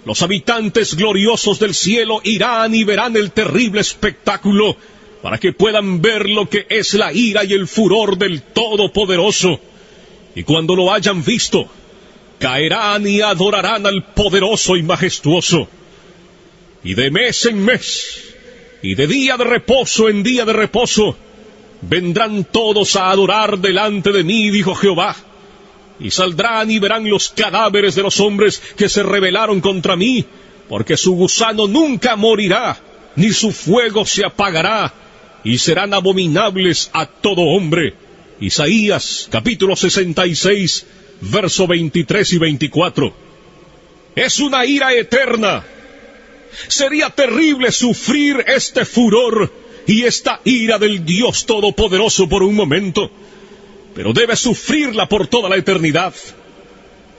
B: los habitantes gloriosos del cielo irán y verán el terrible espectáculo, para que puedan ver lo que es la ira y el furor del Todopoderoso. Y cuando lo hayan visto, caerán y adorarán al poderoso y majestuoso. Y de mes en mes, y de día de reposo en día de reposo, vendrán todos a adorar delante de mí, dijo Jehová. Y saldrán y verán los cadáveres de los hombres que se rebelaron contra mí, porque su gusano nunca morirá, ni su fuego se apagará, y serán abominables a todo hombre. Isaías, capítulo 66, verso 23 y 24. Es una ira eterna. Sería terrible sufrir este furor y esta ira del Dios Todopoderoso por un momento, pero debes sufrirla por toda la eternidad.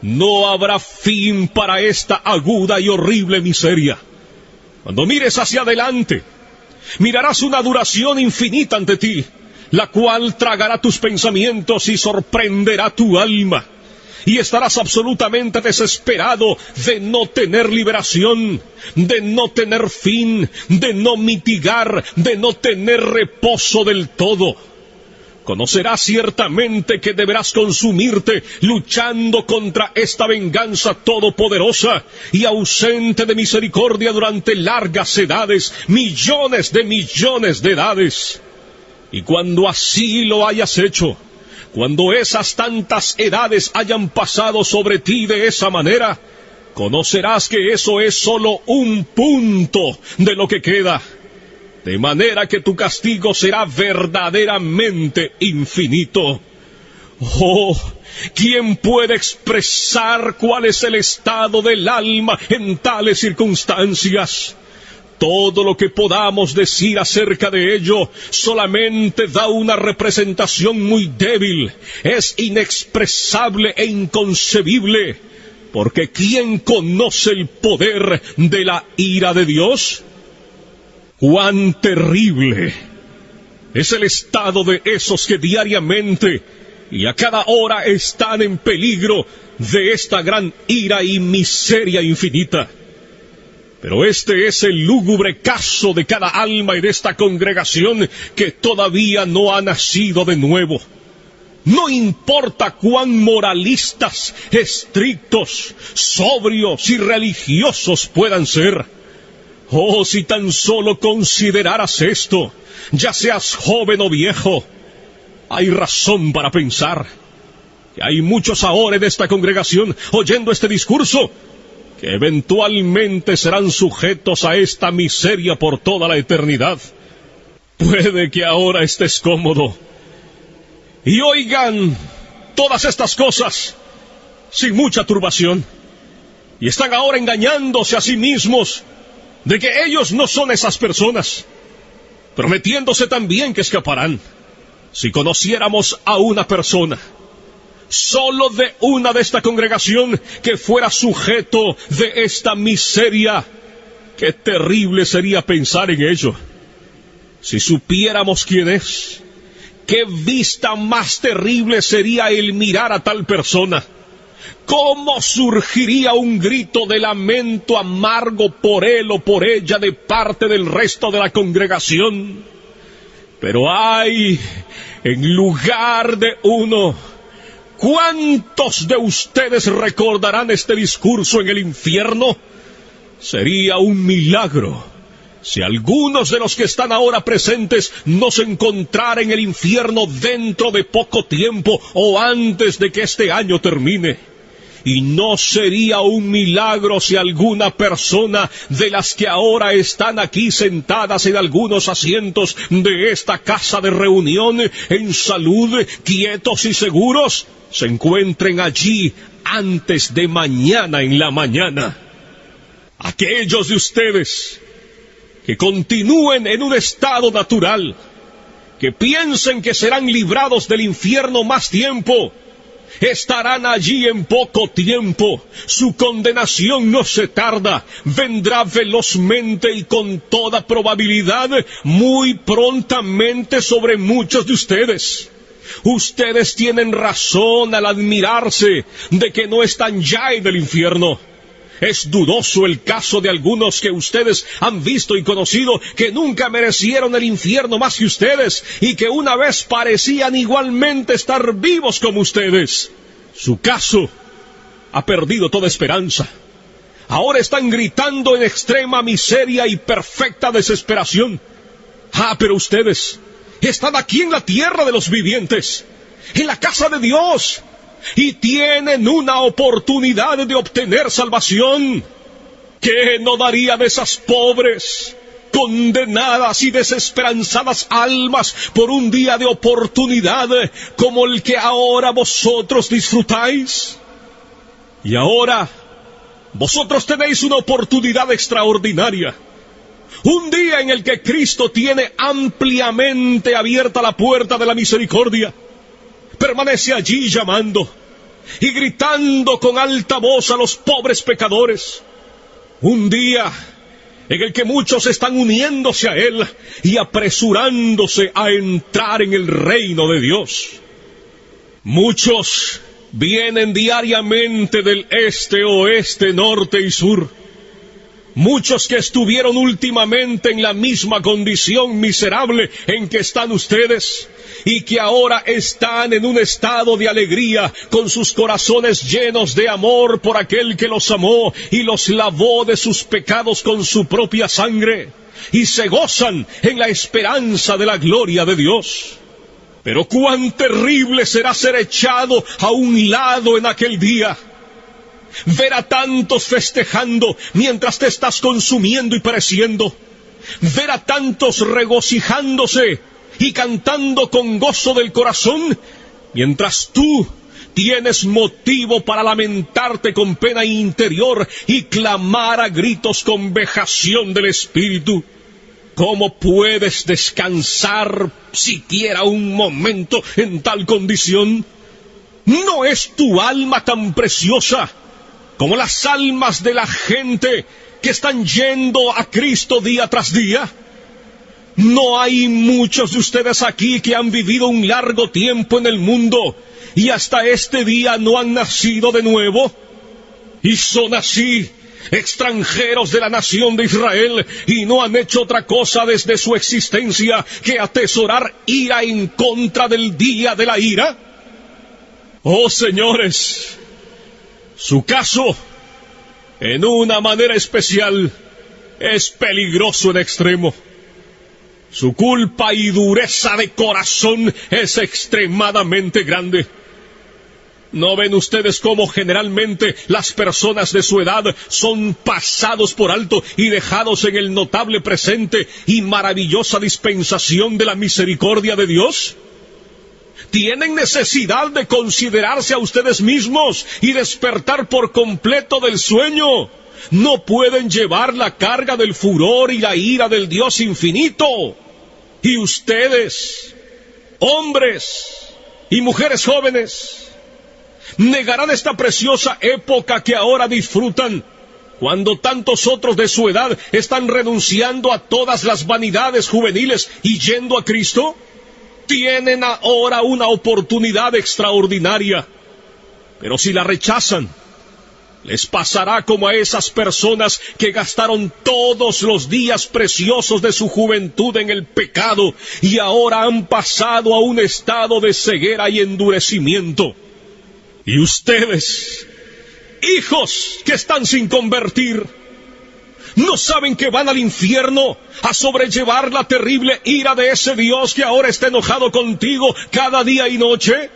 B: No habrá fin para esta aguda y horrible miseria. Cuando mires hacia adelante, mirarás una duración infinita ante ti, la cual tragará tus pensamientos y sorprenderá tu alma. Y estarás absolutamente desesperado de no tener liberación, de no tener fin, de no mitigar, de no tener reposo del todo. Conocerás ciertamente que deberás consumirte luchando contra esta venganza todopoderosa y ausente de misericordia durante largas edades, millones de edades. Y cuando así lo hayas hecho, cuando esas tantas edades hayan pasado sobre ti de esa manera, conocerás que eso es solo un punto de lo que queda, de manera que tu castigo será verdaderamente infinito. Oh, ¿quién puede expresar cuál es el estado del alma en tales circunstancias? todo lo que podamos decir acerca de ello solamente da una representación muy débil, es inexpresable e inconcebible, porque ¿quién conoce el poder de la ira de Dios? ¡Cuán terrible es el estado de esos que diariamente y a cada hora están en peligro de esta gran ira y miseria infinita! Pero este es el lúgubre caso de cada alma en esta congregación que todavía no ha nacido de nuevo. No importa cuán moralistas, estrictos, sobrios y religiosos puedan ser. Oh, si tan solo consideraras esto, ya seas joven o viejo, hay razón para pensar que hay muchos ahora en esta congregación oyendo este discurso que eventualmente serán sujetos a esta miseria por toda la eternidad. Puede que ahora estés cómodo y oigan todas estas cosas sin mucha turbación, y están ahora engañándose a sí mismos de que ellos no son esas personas, prometiéndose también que escaparán. Si conociéramos a una persona, solo de una de esta congregación, que fuera sujeto de esta miseria, qué terrible sería pensar en ello. Si supiéramos quién es, qué vista más terrible sería el mirar a tal persona. ¿Cómo surgiría un grito de lamento amargo por él o por ella de parte del resto de la congregación? Pero ay, en lugar de uno, ¿cuántos de ustedes recordarán este discurso en el infierno? Sería un milagro si algunos de los que están ahora presentes no se encontraran en el infierno dentro de poco tiempo o antes de que este año termine. Y no sería un milagro si alguna persona de las que ahora están aquí sentadas en algunos asientos de esta casa de reunión, en salud, quietos y seguros, se encuentren allí antes de mañana en la mañana. Aquellos de ustedes que continúen en un estado natural, que piensen que serán librados del infierno más tiempo, estarán allí en poco tiempo. Su condenación no se tarda, vendrá velozmente y con toda probabilidad muy prontamente sobre muchos de ustedes. Ustedes tienen razón al admirarse de que no están ya en el infierno. Es dudoso el caso de algunos que ustedes han visto y conocido, que nunca merecieron el infierno más que ustedes, y que una vez parecían igualmente estar vivos como ustedes. Su caso ha perdido toda esperanza. Ahora están gritando en extrema miseria y perfecta desesperación. Pero ustedes están aquí en la tierra de los vivientes, en la casa de Dios, y tienen una oportunidad de obtener salvación. ¿Qué no daría de esas pobres, condenadas y desesperanzadas almas por un día de oportunidad como el que ahora vosotros disfrutáis? Y ahora vosotros tenéis una oportunidad extraordinaria, un día en el que Cristo tiene ampliamente abierta la puerta de la misericordia. Permanece allí llamando y gritando con alta voz a los pobres pecadores. Un día en el que muchos están uniéndose a Él y apresurándose a entrar en el reino de Dios. Muchos vienen diariamente del este, oeste, norte y sur. Muchos que estuvieron últimamente en la misma condición miserable en que están ustedes, y que ahora están en un estado de alegría, con sus corazones llenos de amor por aquel que los amó y los lavó de sus pecados con su propia sangre, y se gozan en la esperanza de la gloria de Dios. Pero cuán terrible será ser echado a un lado en aquel día. Ver a tantos festejando mientras te estás consumiendo y pereciendo. Ver a tantos regocijándose y cantando con gozo del corazón, mientras tú tienes motivo para lamentarte con pena interior y clamar a gritos con vejación del espíritu. ¿Cómo puedes descansar siquiera un momento en tal condición? ¿No es tu alma tan preciosa como las almas de la gente que están yendo a Cristo día tras día? ¿No hay muchos de ustedes aquí que han vivido un largo tiempo en el mundo y hasta este día no han nacido de nuevo? Y son así, extranjeros de la nación de Israel, y no han hecho otra cosa desde su existencia que atesorar ira en contra del día de la ira. Oh señores, su caso, en una manera especial, es peligroso en extremo. Su culpa y dureza de corazón es extremadamente grande. ¿No ven ustedes cómo generalmente las personas de su edad son pasados por alto y dejados en el notable presente y maravillosa dispensación de la misericordia de Dios? Tienen necesidad de considerarse a ustedes mismos y despertar por completo del sueño. No pueden llevar la carga del furor y la ira del Dios infinito. Y ustedes, hombres y mujeres jóvenes, negarán esta preciosa época que ahora disfrutan, cuando tantos otros de su edad están renunciando a todas las vanidades juveniles y yendo a Cristo. Tienen ahora una oportunidad extraordinaria, pero si la rechazan, les pasará como a esas personas que gastaron todos los días preciosos de su juventud en el pecado y ahora han pasado a un estado de ceguera y endurecimiento. Y ustedes, hijos que están sin convertir, ¿no saben que van al infierno a sobrellevar la terrible ira de ese Dios que ahora está enojado contigo cada día y noche?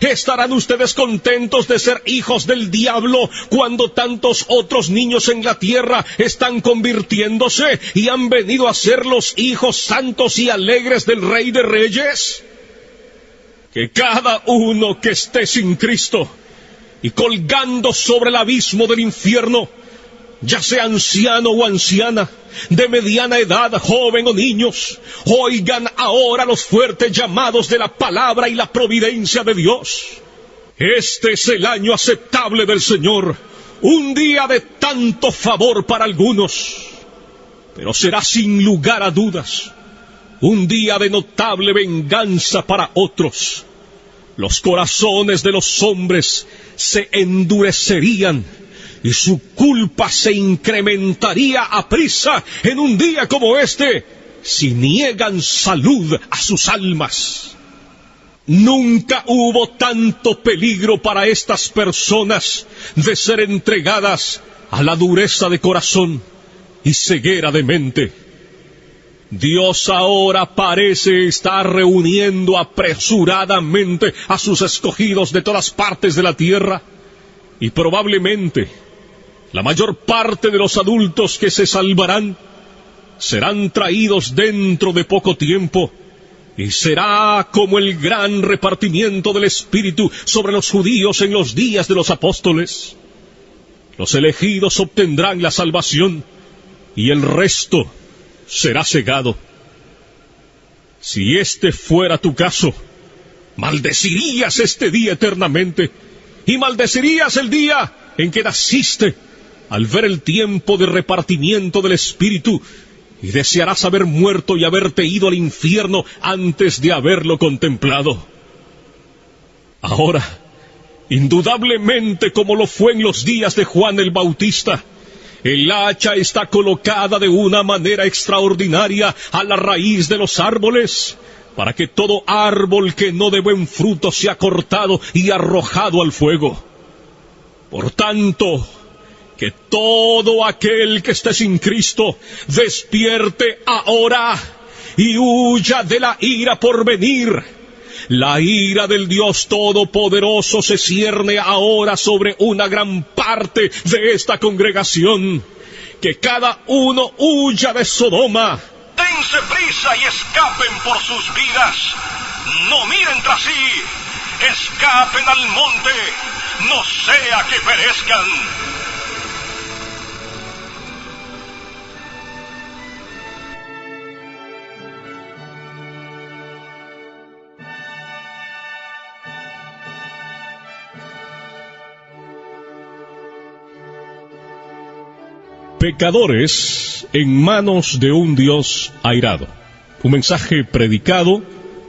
B: ¿Estarán ustedes contentos de ser hijos del diablo cuando tantos otros niños en la tierra están convirtiéndose y han venido a ser los hijos santos y alegres del Rey de Reyes? Que cada uno que esté sin Cristo y colgando sobre el abismo del infierno, ya sea anciano o anciana, de mediana edad, joven o niños, oigan ahora los fuertes llamados de la palabra y la providencia de Dios. Este es el año aceptable del Señor, un día de tanto favor para algunos, pero será sin lugar a dudas un día de notable venganza para otros. Los corazones de los hombres se endurecerían y su culpa se incrementaría aprisa en un día como este, si niegan salud a sus almas. Nunca hubo tanto peligro para estas personas de ser entregadas a la dureza de corazón y ceguera de mente. Dios ahora parece estar reuniendo apresuradamente a sus escogidos de todas partes de la tierra, y probablemente la mayor parte de los adultos que se salvarán serán traídos dentro de poco tiempo, y será como el gran repartimiento del Espíritu sobre los judíos en los días de los apóstoles. Los elegidos obtendrán la salvación, y el resto será cegado. Si este fuera tu caso, maldecirías este día eternamente, y maldecirías el día en que naciste, al ver el tiempo de repartimiento del Espíritu, y desearás haber muerto y haberte ido al infierno antes de haberlo contemplado. Ahora, indudablemente como lo fue en los días de Juan el Bautista, el hacha está colocada de una manera extraordinaria a la raíz de los árboles, para que todo árbol que no dé buen fruto sea cortado y arrojado al fuego. Por tanto, que todo aquel que esté sin Cristo despierte ahora y huya de la ira por venir. La ira del Dios Todopoderoso se cierne ahora sobre una gran parte de esta congregación. Que cada uno huya de Sodoma.
A: Dense prisa y escapen por sus vidas. No miren tras sí. escapen al monte, no sea que perezcan.
B: Pecadores en manos de un Dios airado. Un mensaje predicado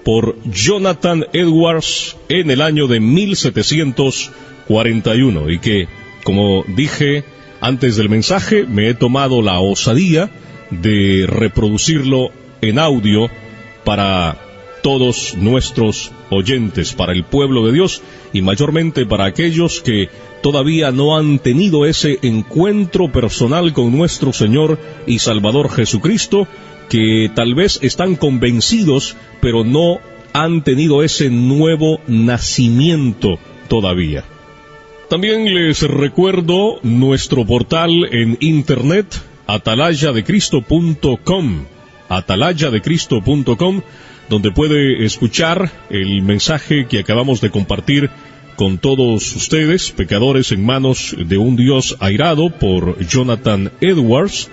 B: por Jonathan Edwards en el año de 1741 y que, como dije antes del mensaje, me he tomado la osadía de reproducirlo en audio para todos nuestros oyentes, para el pueblo de Dios y mayormente para aquellos que todavía no han tenido ese encuentro personal con nuestro Señor y Salvador Jesucristo, que tal vez están convencidos, pero no han tenido ese nuevo nacimiento todavía. También les recuerdo nuestro portal en internet, atalayadecristo.com, donde puede escuchar el mensaje que acabamos de compartir con todos ustedes, pecadores en manos de un Dios airado, por Jonathan Edwards,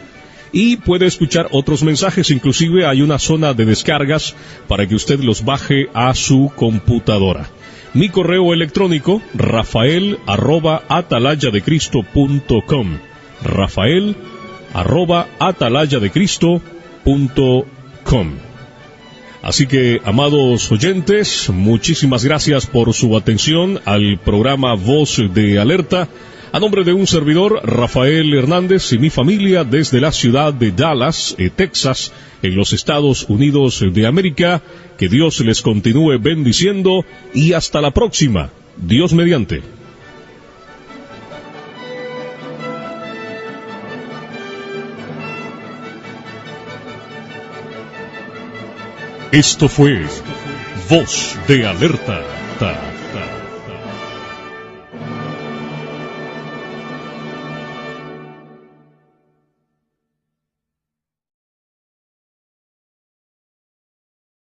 B: y puede escuchar otros mensajes. Inclusive hay una zona de descargas para que usted los baje a su computadora. Mi correo electrónico, rafael@atalayadecristo.com, rafael@atalayadecristo.com. Así que, amados oyentes, muchísimas gracias por su atención al programa Voz de Alerta. A nombre de un servidor, Rafael Hernández, y mi familia desde la ciudad de Dallas, Texas, en los Estados Unidos de América, que Dios les continúe bendiciendo y hasta la próxima, Dios mediante. Esto fue Voz de Alerta.